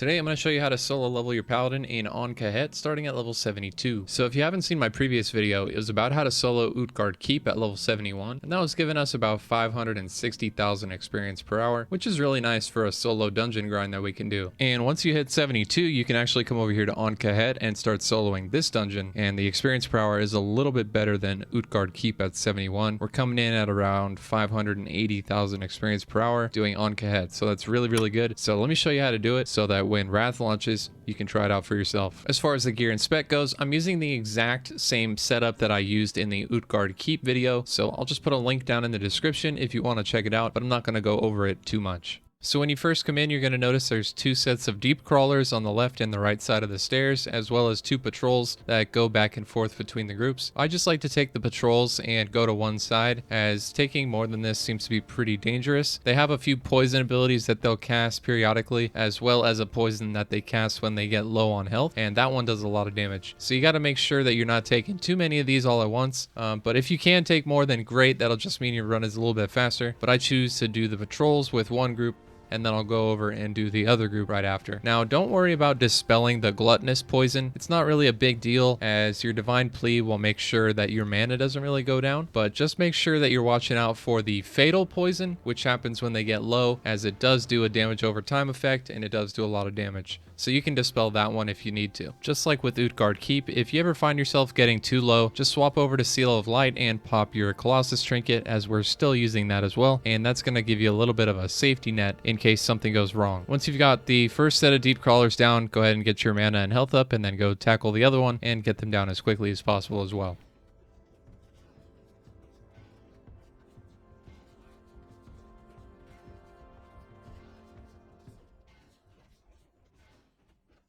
Today I'm going to show you how to solo level your Paladin in Ahn'Kahet starting at level 72. So if you haven't seen my previous video, it was about how to solo Utgard at level 71, and that was giving us about 560,000 experience per hour, which is really nice for a solo dungeon grind that we can do. And once you hit 72, you can actually come over here to Ahn'Kahet and start soloing this dungeon, and the experience per hour is a little bit better than Utgard at 71. We're coming in at around 580,000 experience per hour doing Ahn'Kahet, so that's really good. So let me show you how to do it so that when Wrath launches, you can try it out for yourself. As far as the gear and spec goes, I'm using the exact same setup that I used in the Utgard video, so I'll just put a link down in the description if you want to check it out, but I'm not going to go over it too much. So when you first come in, you're going to notice there's two sets of deep crawlers on the left and the right side of the stairs, as well as two patrols that go back and forth between the groups. I just like to take the patrols and go to one side, as taking more than this seems to be pretty dangerous. They have a few poison abilities that they'll cast periodically, as well as a poison that they cast when they get low on health, and that one does a lot of damage. So you got to make sure that you're not taking too many of these all at once, but if you can take more, then great. That'll just mean your run is a little bit faster, but I choose to do the patrols with one group, and then I'll go over and do the other group right after. Now, don't worry about dispelling the gluttonous poison. It's not really a big deal, as your divine plea will make sure that your mana doesn't really go down, but just make sure that you're watching out for the fatal poison, which happens when they get low, as it does do a damage over time effect, and it does do a lot of damage. So you can dispel that one if you need to. Just like with Utgard, if you ever find yourself getting too low, just swap over to Seal of Light and pop your Colossus trinket, as we're still using that as well, and that's going to give you a little bit of a safety net in case something goes wrong. Once you've got the first set of deep crawlers down, go ahead and get your mana and health up, and then go tackle the other one and get them down as quickly as possible as well.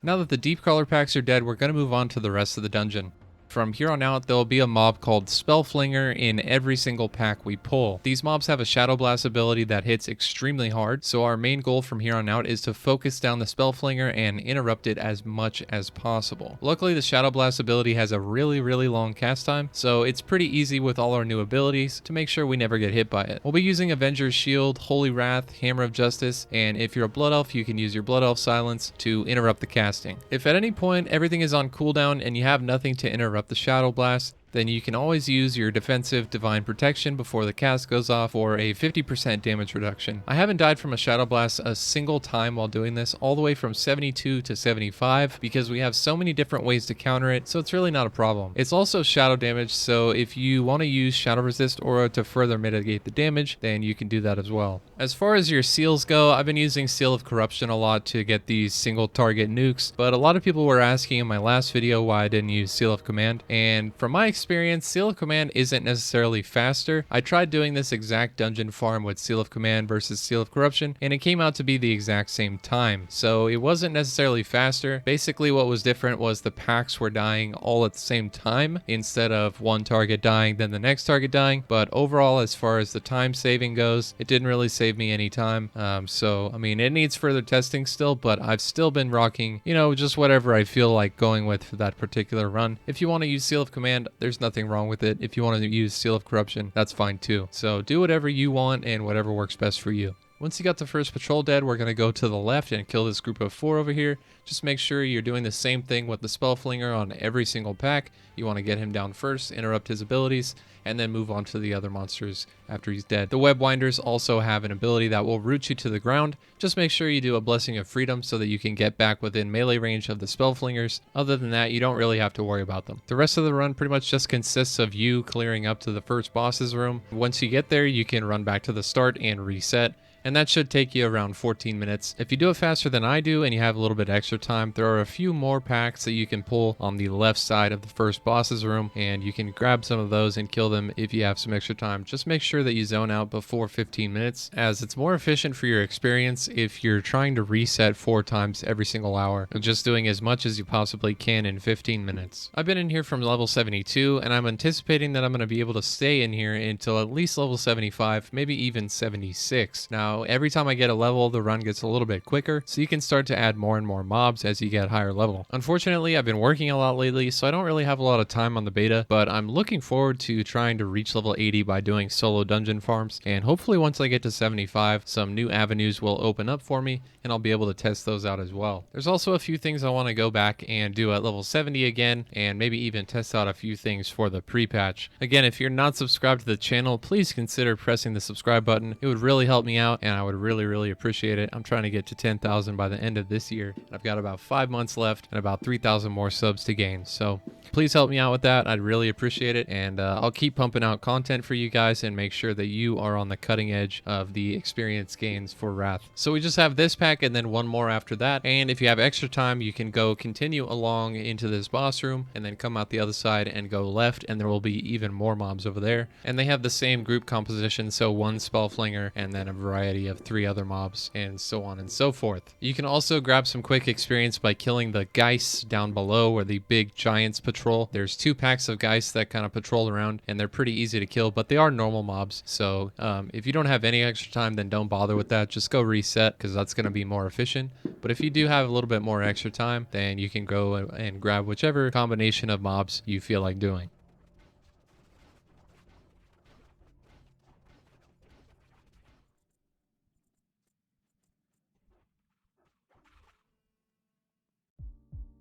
Now that the deep crawler packs are dead, we're going to move on to the rest of the dungeon. From here on out, there will be a mob called Spellflinger in every single pack we pull. These mobs have a Shadow Blast ability that hits extremely hard, so our main goal from here on out is to focus down the Spellflinger and interrupt it as much as possible. Luckily, the Shadow Blast ability has a really long cast time, so it's pretty easy with all our new abilities to make sure we never get hit by it. We'll be using Avenger's Shield, Holy Wrath, Hammer of Justice, and if you're a Blood Elf, you can use your Blood Elf Silence to interrupt the casting. If at any point everything is on cooldown and you have nothing to interrupt the Shadow Blast, then you can always use your defensive Divine Protection before the cast goes off for a 50% damage reduction. I haven't died from a Shadow Blast a single time while doing this, all the way from 72 to 75, because we have so many different ways to counter it, so it's really not a problem. It's also shadow damage, so if you want to use Shadow Resist Aura to further mitigate the damage, then you can do that as well. As far as your seals go, I've been using Seal of Corruption a lot to get these single target nukes, but a lot of people were asking in my last video why I didn't use Seal of Command, and from my experience, Seal of Command isn't necessarily faster. I tried doing this exact dungeon farm with Seal of Command versus Seal of Corruption, and it came out to be the exact same time, so it wasn't necessarily faster. Basically, what was different was the packs were dying all at the same time, instead of one target dying then the next target dying, but overall, as far as the time saving goes, it didn't really save me any time. So I mean, it needs further testing still, but I've still been rocking, you know, just whatever I feel like going with for that particular run. If you want to use Seal of Command, there's nothing wrong with it. If you want to use Seal of Corruption, that's fine too. So do whatever you want and whatever works best for you. Once you got the first patrol dead, we're going to go to the left and kill this group of 4 over here. Just make sure you're doing the same thing with the Spellflinger on every single pack. You want to get him down first, interrupt his abilities, and then move on to the other monsters after he's dead. The Web Winders also have an ability that will root you to the ground. Just make sure you do a Blessing of Freedom so that you can get back within melee range of the Spellflingers. Other than that, you don't really have to worry about them. The rest of the run pretty much just consists of you clearing up to the first boss's room. Once you get there, you can run back to the start and reset, and that should take you around 14 minutes. If you do it faster than I do and you have a little bit extra time, there are a few more packs that you can pull on the left side of the first boss's room, and you can grab some of those and kill them if you have some extra time. Just make sure that you zone out before 15 minutes, as it's more efficient for your experience if you're trying to reset 4 times every single hour, and just doing as much as you possibly can in 15 minutes. I've been in here from level 72, and I'm anticipating that I'm going to be able to stay in here until at least level 75, maybe even 76. Now, Now, every time I get a level, the run gets a little bit quicker, so you can start to add more and more mobs as you get higher level. Unfortunately, I've been working a lot lately, so I don't really have a lot of time on the beta, but I'm looking forward to trying to reach level 80 by doing solo dungeon farms, and hopefully once I get to 75, some new avenues will open up for me, and I'll be able to test those out as well. There's also a few things I want to go back and do at level 70 again, and maybe even test out a few things for the pre-patch. Again, if you're not subscribed to the channel, please consider pressing the subscribe button. It would really help me out, and I would really appreciate it. I'm trying to get to 10,000 by the end of this year. I've got about 5 months left and about 3,000 more subs to gain, so please help me out with that. I'd really appreciate it, and I'll keep pumping out content for you guys and make sure that you are on the cutting edge of the experience gains for Wrath. So we just have this pack and then one more after that, and if you have extra time, you can go continue along into this boss room and then come out the other side and go left, and there will be even more mobs over there. And they have the same group composition, so one spell flinger and then a variety of 3 other mobs, and so on and so forth. You can also grab some quick experience by killing the Geists down below, where the big giants patrol. There's 2 packs of Geists that kind of patrol around, and they're pretty easy to kill, but they are normal mobs. So if you don't have any extra time, then don't bother with that. Just go reset, because that's going to be more efficient. But if you do have a little bit more extra time, then you can go and grab whichever combination of mobs you feel like doing.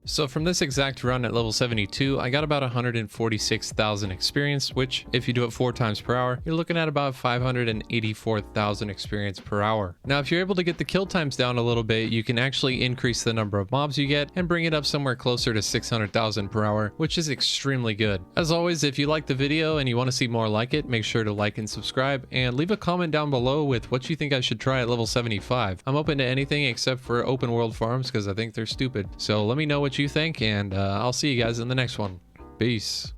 So from this exact run at level 72, I got about 146,000 experience, which if you do it 4 times per hour, you're looking at about 584,000 experience per hour. Now, if you're able to get the kill times down a little bit, you can actually increase the number of mobs you get and bring it up somewhere closer to 600,000 per hour, which is extremely good. As always, if you like the video and you want to see more like it, make sure to like and subscribe, and leave a comment down below with what you think I should try at level 75. I'm open to anything except for open world farms, because I think they're stupid. So let me know what you think, and I'll see you guys in the next one. Peace.